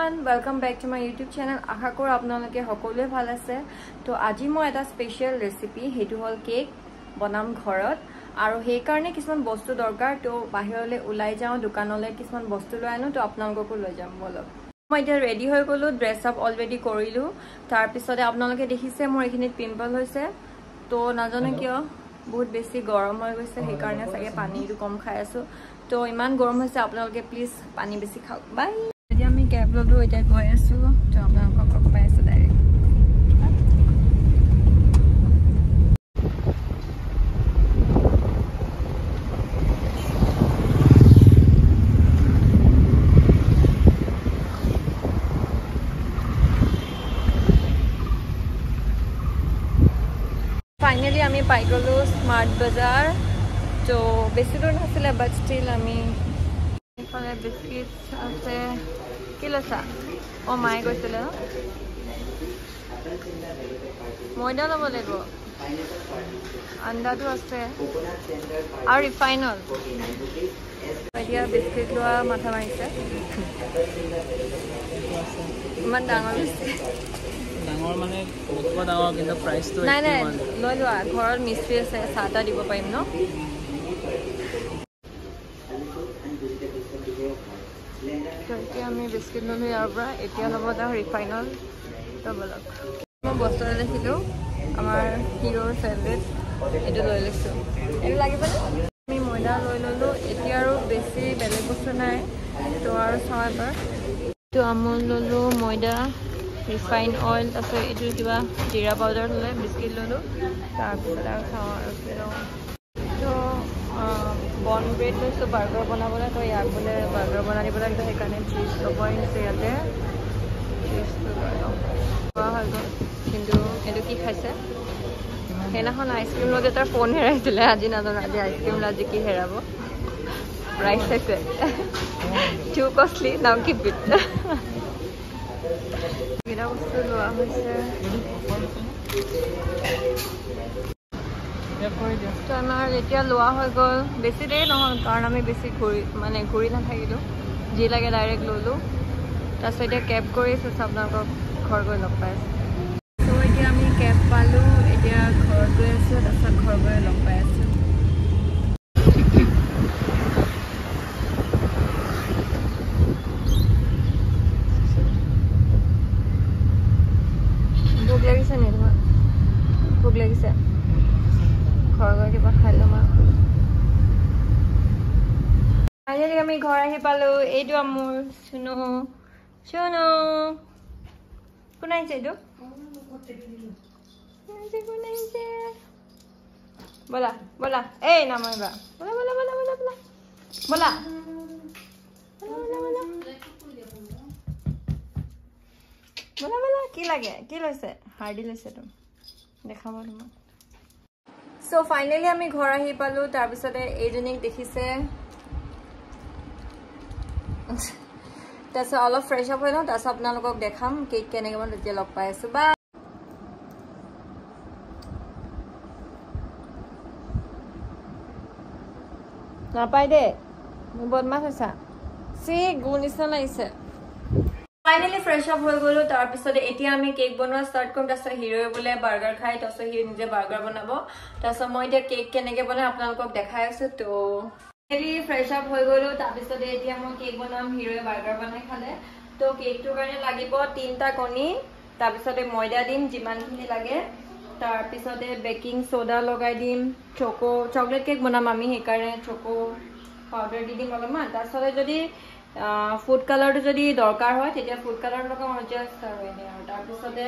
everyone, welcome back to my YouTube channel. আশা কৰো আপোনালোকে সকলোৱে ভাল আছে। তো আজি মই এটা স্পেশাল ৰেচিপি হেতু হল কেক বনাম ঘৰত আৰু সেই কাৰণে কিছুমান বস্তু দৰকাৰ। তো বাহিৰলৈ ওলাই যাও, দোকানলৈ কিছুমান বস্তু লৈ আনো, তো আপোনালোককো লৈ যাম বলক। মই এতিয়া ৰেডি হৈ গলো, ড্ৰেছ আপ অলৰেডি কৰিলো। তাৰ পিছতে আপোনালোকে দেখিছে মোৰ এখিনিত পিম্পল হৈছে। তো নাজানো কিয় বহুত বেছি গৰম হৈ গৈছে, সেই কাৰণে চাগে পানীটো কম খাই আছো। তো ইমান গৰম হৈছে, আপোনালোকে প্লিজ পানী বেছি খাওক। বাই। এতিয়া আমি কেব ললো, এতিয়া গৈ আছো। তো আপোনালোকক লগ পাই আছো ডাইৰেক্ট। ফাইনেলি আমি পাই গলো স্মাৰ্ট বজাৰ। তো বেছি দূৰ নাছিলে, বাট ষ্টিল আমি এইফালে বিস্কিট আছে। কি লৈছা? অঁ মায়ে গৈছিলে ন, ময়দা ল'ব লাগিব, আন্দাটো আছে আৰু ৰিফাইনল। এতিয়া বিস্কিট লোৱা মাথা মাৰিছে। ইমান ডাঙৰ বিস্কিট ডাঙৰ মানে বহুত ডাঙৰ, কিন্তু প্ৰাইচটো নাই নাই লৈ লোৱা। ঘৰত মিস্ত্ৰী আছে, চাহ তাহ দিব পাৰিম ন। এতিয়া আমি বিস্কিট ল'লোঁ ইয়াৰ পৰা। এতিয়া ল'ব যাওঁ ৰিফাইনল। তো বলক। মই বস্তু এটা দেখিলোঁ, আমাৰ হিৰোৰ ফেভৰেট, এইটো লৈ লৈছোঁ। এইটো লাগিবনে? আমি ময়দা লৈ ল'লোঁ। এতিয়া আৰু বেছি বেলেগ বস্তু নাই, তো আৰু চাওঁ এবাৰ। এইটো আমুল ল'লোঁ, ময়দা, ৰিফাইন অইল, তাৰপিছত এইটো কিবা জিৰা পাউডাৰ ল'লে, বিস্কিট ল'লোঁ। তাৰপিছত আৰু খাওঁ আৰু কি লওঁ। তো বন ব্ৰেড লৈছোঁ বাৰ্গাৰ বনাবলৈ। তো ইয়াক বোলে বাৰ্গাৰ বনাই দিব লাগে, সেইকাৰণে চিজ ল'ব আহিছে ইয়াতে। চিজটো লৈ লওঁ। খোৱা হৈ গ'ল। কিন্তু এইটো কি খাইছে? সেইদিনাখন আইচক্ৰীম লওঁতে তাৰ ফোন হেৰাইছিলে, আজি নাজানো আজি আইচক্ৰীম আজি কি হেৰাব। প্ৰাইচ চাইছে টু কষ্টলি, নাও কিপ ইট। এইকেইটা বস্তু লোৱা হৈছে। তো আমাৰ এতিয়া লোৱা হৈ গ'ল। বেছি দেৰি নহ'ল, কাৰণ আমি বেছি ঘূৰি নাথাকিলোঁ। যি লাগে ডাইৰেক্ট ল'লোঁ। তাৰপিছত এতিয়া কেব কৰি আছোঁ, আপোনালোকক ঘৰ গৈ লগ পাই আছোঁ। তো এতিয়া আমি কেব পালোঁ, এতিয়া ঘৰত গৈ আছোঁ। তাৰপিছত ঘৰ গৈ লগ পাই আছোঁ। ভোক লাগিছে নি তোমাৰ? ভোক লাগিছে? ঘৰ গৈ কিবা খাই ল'ম আৰু। ফাইনেলি আমি ঘৰ আহি পালোঁ। এইটো মোৰ চুনু। চুনু কোন আহিছে? এইটো কোন আহিছে? ব'লা ব'লা, এই নামাৰিবা। ব'লা ব'লা ব'লা ব'লা ব'লা ব'লা ব'লা ব'লা। কি লাগে? কি লৈছে? হাৰ্ডি লৈছে। তো দেখাব তোমাক। চ' ফাইনেলি আমি ঘৰ আহি পালোঁ। তাৰপিছতে এইজনীক দেখিছে। তাৰপিছত অলপ ফ্ৰেছ আপ হৈ লওঁ, তাৰপিছত আপোনালোকক দেখাম কেক কেনেকৈ মই তেতিয়া লগ পাই আছোঁ। বা নাপাই দেই, মোৰ বদমাছ হৈছা। চি গুৰ নিচিনা লাগিছে। ফাইনেলি ফ্ৰেছ আপ হৈ গ'লো। তাৰপিছতে এতিয়া আমি কেক বনোৱা ষ্টাৰ্ট কৰিম। তাৰপিছত হিৰোৱে বোলে বাৰ্গাৰ খাই, তাৰপিছত হিৰো নিজে বাৰ্গাৰ বনাব। তাৰপিছত মই এতিয়া কেক কেনেকৈ বনাই আপোনালোকক দেখাই আছোঁ। তো ফ্ৰেছ আপ হৈ গ'লো। তাৰপিছতে এতিয়া মই কেক বনাম। হিৰোৱে বাৰ্গাৰ বনাই খালে। তো কেকটোৰ কাৰণে লাগিব 3টা কণী, তাৰপিছতে ময়দা দিম যিমানখিনি লাগে, তাৰপিছতে বেকিং চ'ডা লগাই দিম। চকলেট কেক বনাম আমি, সেইকাৰণে চকো পাউডাৰ দি দিম অলপমান। তাৰপিছতে যদি ফুড কালাৰটো যদি দৰকাৰ হয় তেতিয়া ফুড কালাৰ লগাম জাষ্ট আৰু এনেই আৰু। তাৰপিছতে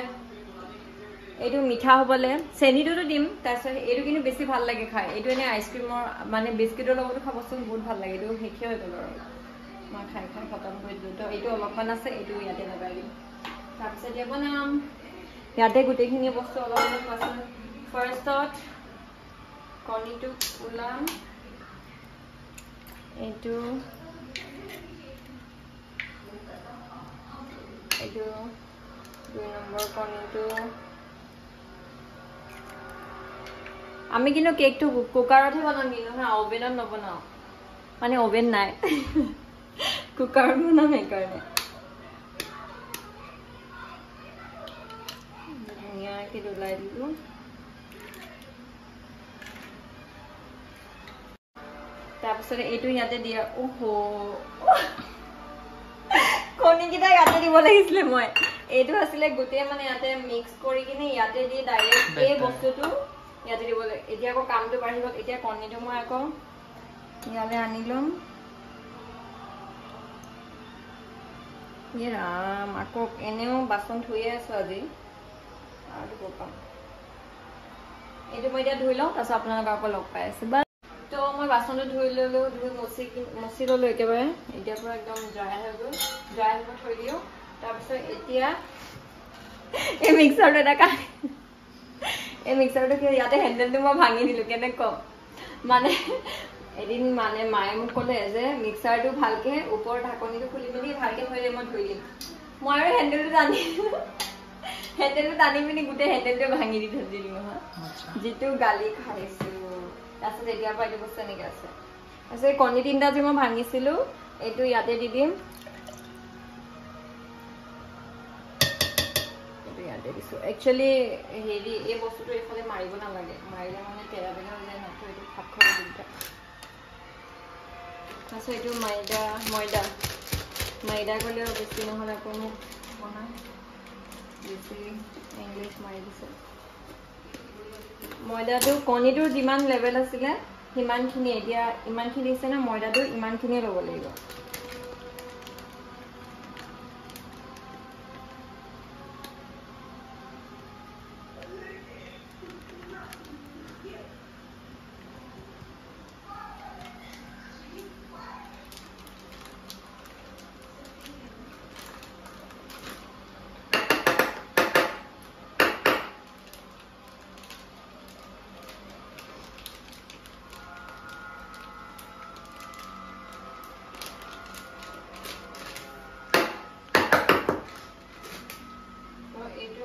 এইটো মিঠা হ'বলৈ চেনিটোতো দিম। তাৰপিছত এইটো কিন্তু বেছি ভাল লাগে খাই। এইটো এনেই আইচক্ৰীমৰ মানে বিস্কিটৰ লগতো খাবচোন, বহুত ভাল লাগে। এইটো শেষে হৈ গ'ল আৰু মই খাই খাই খতম কৰি দিলোঁ। তো এইটো অলপমান আছে, এইটো ইয়াতে লগাই দিম। তাৰপিছত এতিয়া বনাম। ইয়াতে গোটেইখিনি বস্তু অলপ অলপ আছে। ফাৰ্ষ্টত কণীটো ওলাম। এইটো 2 নম্বৰ কণীটো। আমি কিন্তু কেকটো কুকাৰতহে বনাম, কিন্তু হা অভেনত নবনাওঁ, মানে অভেন নাই। কুকাৰত বনাম সেইকাৰণে। সেইটো ওলাই দিলোঁ তাৰপিছতে এইটো ইয়াতে দিয়া ওহো কণীকেইটা ইয়াতে দিব লাগিছিলে মই এইটো আছিলে গোটেই মানে ইয়াতে মিক্স কৰি কিনে ইয়াতে দি ডাইৰেক্ট এই বস্তুটো ইয়াতে দিব লাগে এতিয়া আকৌ কামটো বাঢ়ি গ'ল এতিয়া কণীটো মই আকৌ ইয়ালে আনি ল'ম ৰাম আকৌ এনেও বাচন ধুয়ে আছো আজি আৰু ধুব পাম এইটো মই এতিয়া ধুই লওঁ তাৰপিছত আপোনালোকক আকৌ লগ পাই আছো তো মই বাচনটো ধুই ল'লো ধুই মচি ল'লো একেবাৰে এতিয়াৰ পৰা একদম ড্ৰাই হৈ গ'ল ড্ৰাই হ'ব থৈ দিওঁ তাৰপিছত এতিয়া এই মিক্সাৰটো এটা এই মিক্সাৰটো কি ইয়াতে হেণ্ডেলটো মই ভাঙি দিলোঁ কেনেকৈ ক'ম মানে এদিন মানে মায়ে মোক ক'লে যে মিক্সাৰটো ভালকে ওপৰ ঢাকনিটো খুলি মেলি ভালকে থৈ দিয়ে মই ধুই দিম মই আৰু হেণ্ডেলটো টানি পিনি গোটেই হেণ্ডেলটো ভাঙি দি থৈ দিলোঁ নহয় যিটো গালি খাইছোঁ তাৰপিছত এতিয়াৰ পৰা এইটো বস্তু এনেকৈ আছে তাৰপিছত এই কণী 3টা যে মই ভাঙিছিলোঁ এইটো ইয়াতে দি দিম এইটো ইয়াতে দিছোঁ একচুৱেলি হেৰি এই বস্তুটো এইফালে মাৰিব নালাগে মাৰিলে মানে তেৰা বেৰা হৈ যায় নথৈ এইটো খাপ খাব দিগদাৰ তাৰপিছত এইটো ময়দা গ'লেও বেছি নহ'লে আকৌ মোক বনাই বেছি ইংলিছ মাৰি দিছে ময়দাটো কণীটোৰ যিমান লেভেল আছিলে সিমানখিনি এতিয়া ইমানখিনি দিছে ন ময়দাটো ইমানখিনিয়ে ল'ব লাগিব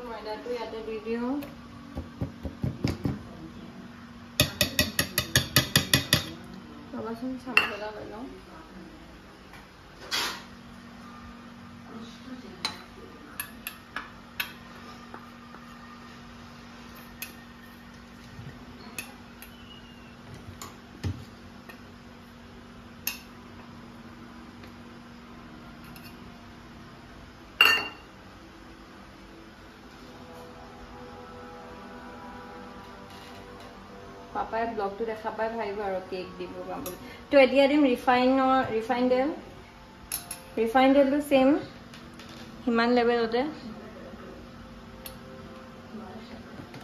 ময়দাটো ইয়াতে দি দিওঁ ৰ'বাচোন চামুচ এটা লৈ লওঁ পাপাই ব্লগটো দেখা পাই ভাবিব আৰু কেক দিব পাম বুলি তো এতিয়া দিম ৰিফাইন তেলটো সেম হিমান লেভেলতে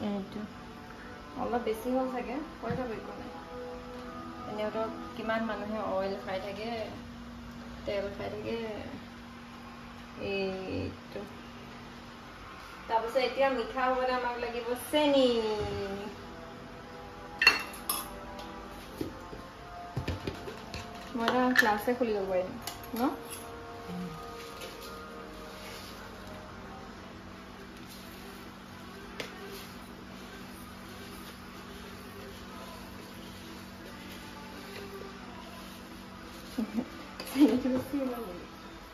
এইটো অলপ বেছি হ'ল চাগে হৈ যাব একো নাই এনেওতো কিমান মানুহে অইল খাই থাকে তেল খাই থাকে এইটো তাৰপিছত এতিয়া মিঠা হ'বলৈ আমাক লাগিব চেনি মই এটা ক্লাছে খুলি ল'ব পাৰিম ন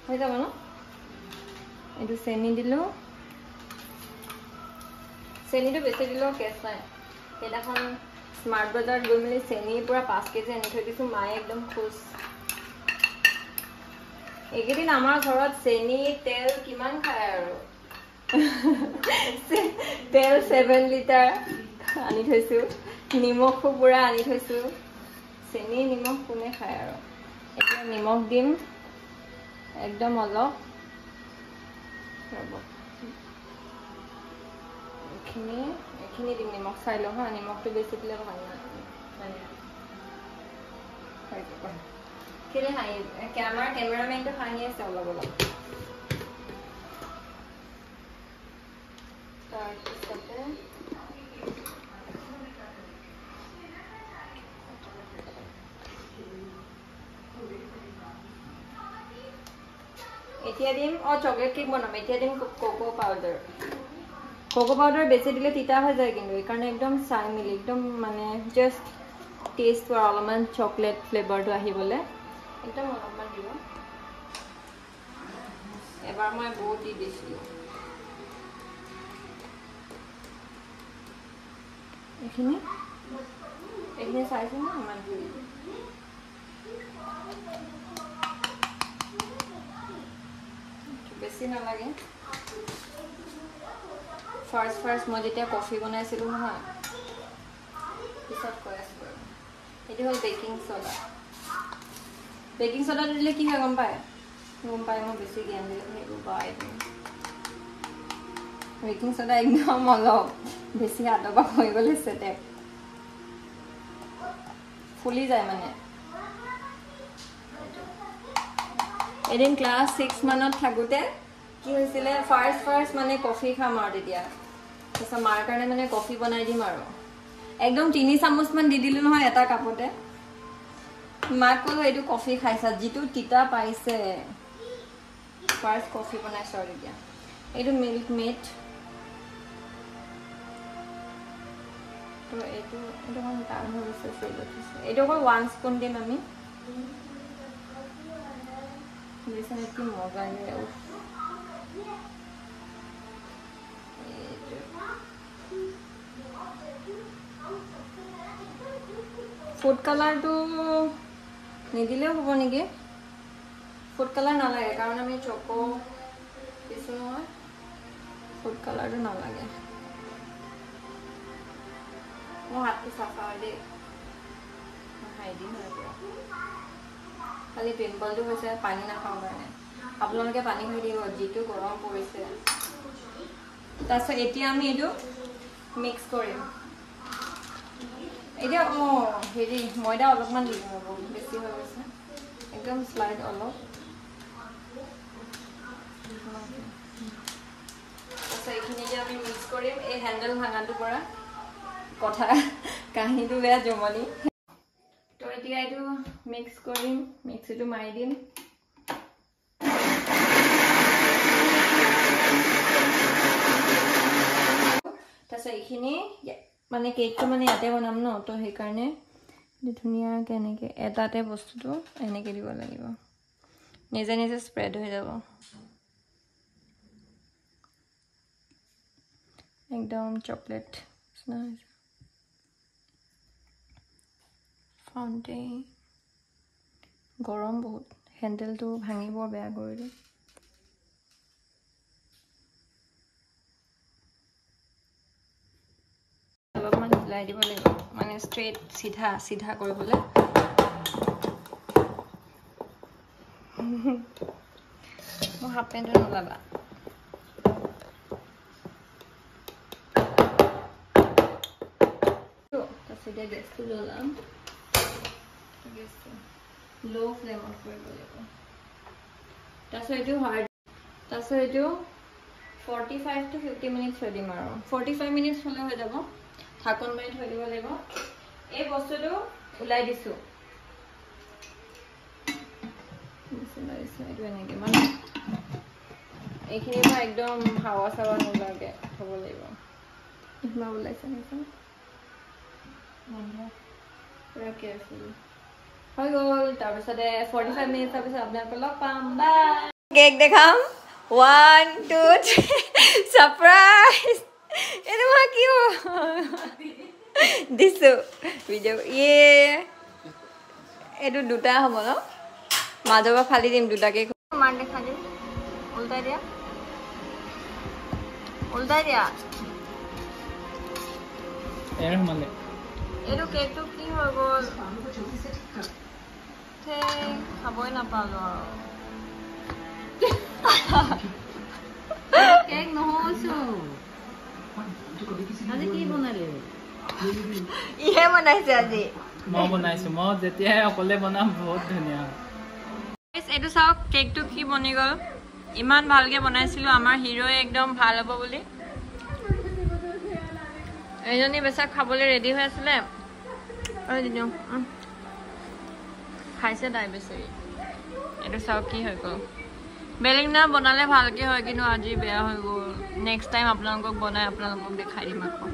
হৈ যাব ন এইটো চেনি দিলোঁ চেনিটো বেছি দিলেও কেছ নাই সেইদিনাখন স্মাৰ্ট বজাৰত গৈ মেলি চেনি পুৰা 5 কেজি আনি থৈ দিছোঁ মায়ে একদম খুশ এইকেইদিন আমাৰ ঘৰত চেনি তেল কিমান খায় আৰু তেল 7 লিটাৰ আনি থৈছোঁ নিমখো পুৰা আনি থৈছোঁ চেনি নিমখ কোনে খায় আৰু এতিয়া নিমখ দিম একদম অলপ ৰ'ব এইখিনি দিম নিমখ চাই লওঁ হা নিমখটো বেছি দিলে ভাল কেলে হাঁহি কেমেৰামেনটো হাঁহি আছে অলপ অলপ তাৰপিছতে এতিয়া দিম চকলেট কেক বনাম এতিয়া দিম কোকো পাউডাৰ বেছি দিলে তিতা হৈ যায় কিন্তু এইকাৰণে একদম চাই মিলি একদম মানে জাষ্ট টেষ্ট কৰা অলপমান চকলেট ফ্লেভাৰটো আহিবলৈ একদম অলপমান দিব এবাৰ মই বহুত দি দিছিলোঁ এইখিনি চাইছো না ইমান বেছি নালাগে ফাৰ্ষ্ট মই যেতিয়া কফি বনাইছিলোঁ নহয় পিছত কৈ আছোঁ এইটো হ'ল বেকিং চ'ডাটো দিলে কি হয় গম পায় মই বেছি জ্ঞান দিলে সেইটো পাই বেকিং চ'ডা একদম অলপ বেছি আদবা হৈ গ'লে চেটেপ ফুলি যায় মানে এদিন ক্লাছ 6 মানত থাকোঁতে কি হৈছিলে ফাৰ্ষ্ট মানে কফি খাম আৰু তেতিয়া তাৰপিছত মাৰ কাৰণে মানে কফি বনাই দিম আৰু একদম 3 চামুচমান দি দিলোঁ নহয় এটা কাপতে মাক ক'লোঁ এইটো কফি খাইছা যিটো তিতা পাইছে ফাৰ্ষ্ট কফি বনাইছোঁ আৰু এতিয়া এইটো মিল্ক মেড তো এইটো অকণ টান হৈ গৈছে ফ্ৰিজত থৈছোঁ এইটো অকল 1 স্পুন দিম আমি বেছি কি মজা লাগে ফুড কালাৰটো নিদিলেও হ'ব নেকি ফুড কালাৰ নালাগে কাৰণ আমি চকো দিছোঁ নহয় ফুড কালাৰটো নালাগে মোৰ হাতটো চাফা হয় দেই হাইজিন হয় পুৰা খালি পিম্পলটো হৈছে পানী নাখাওঁ কাৰণে আপোনালোকে পানী খাই দিব যিটো গৰম পৰিছে তাৰপিছত এতিয়া আমি এইটো মিক্স কৰিম এতিয়া হেৰি ময়দা অলপমান দিব হ'ব বেছি হৈ গৈছে একদম স্লাইড অলপ তাৰপিছত এইখিনি এতিয়া আমি মিক্স কৰিম এই হেণ্ডেল ভাঙাটোৰ পৰা কথা কাহিনীটো বেয়া জমনি তো এতিয়া এইটো মিক্স কৰিম মিক্সিটো মাৰি দিম তাৰপিছত এইখিনি মানে কেকটো মানে ইয়াতে বনাম ন তো সেইকাৰণে ধুনীয়াকৈ এনেকৈ এটাতে বস্তুটো এনেকৈ দিব লাগিব নিজে নিজে স্প্ৰেড হৈ যাব একদম চকলেট ফাউণ্টে গৰম বহুত হেণ্ডেলটো ভাঙি বৰ বেয়া কৰিলে অলপমান হিলাই দিব লাগিব মানে ষ্ট্ৰেইট চিধা কৰিবলৈ মোৰ হাফ পেণ্টটো নোলাবা তাৰপিছত গেছটো জ্বলাম লো ফ্লেমত কৰিব লাগিব তাৰপিছত এইটো তাৰপিছত এইটো 45 to 50 মিনিটছ থৈ দিম আৰু 45 মিনিটছ হ'লে হৈ যাব ঢাকন মাৰি থৈ দিব লাগিব এই বস্তুটো ওলাই দিছোঁ এইটো এনেকৈ মানে এইখিনিৰ পৰা একদম হাৱা চাৱা নোলোৱাকৈ থ'ব লাগিব ইমান ওলাইছে নিচোন পুৰা কেয়াৰফুল হৈ গ'ল তাৰপিছতে 45 মিনিটৰ পিছত আপোনালোকক লগ পাম বাই কেক দেখাম 1 2 3 সাৰপ্ৰাইজ এইটো মই কি দিছোঁ ভিডিঅ' এইটো দুটা হ'ব ন মাজৰ পৰা ফালি দিম দুটাকে মাৰ দেখা দিম উল্টাই দিয়া এইটো কেকটো কি হৈ গ'ল খাবই নাপালো আৰু কেক নহৈছো আজি কি বনালে ইহে বনাইছে আজি মই বনাইছো মই যেতিয়াই অকলে বনাম বহুত ধুনীয়া এইটো চাওক কেকটো কি বনি গ'ল ইমান ভালকে বনাইছিলো আমাৰ হিৰোয়ে একদম ভাল হ'ব বুলি এইজনী বেচা খাবলৈ ৰেডি হৈ আছিলে খাইছে তাই বেচেৰি এইটো চাওক কি হৈ গ'ল বেলেগ দিনা বনালে ভালকে হয় কিন্তু আজি বেয়া হৈ গ'ল নেক্সট টাইম আপোনালোকক বনাই আপোনালোকক দেখাই দিম আকৌ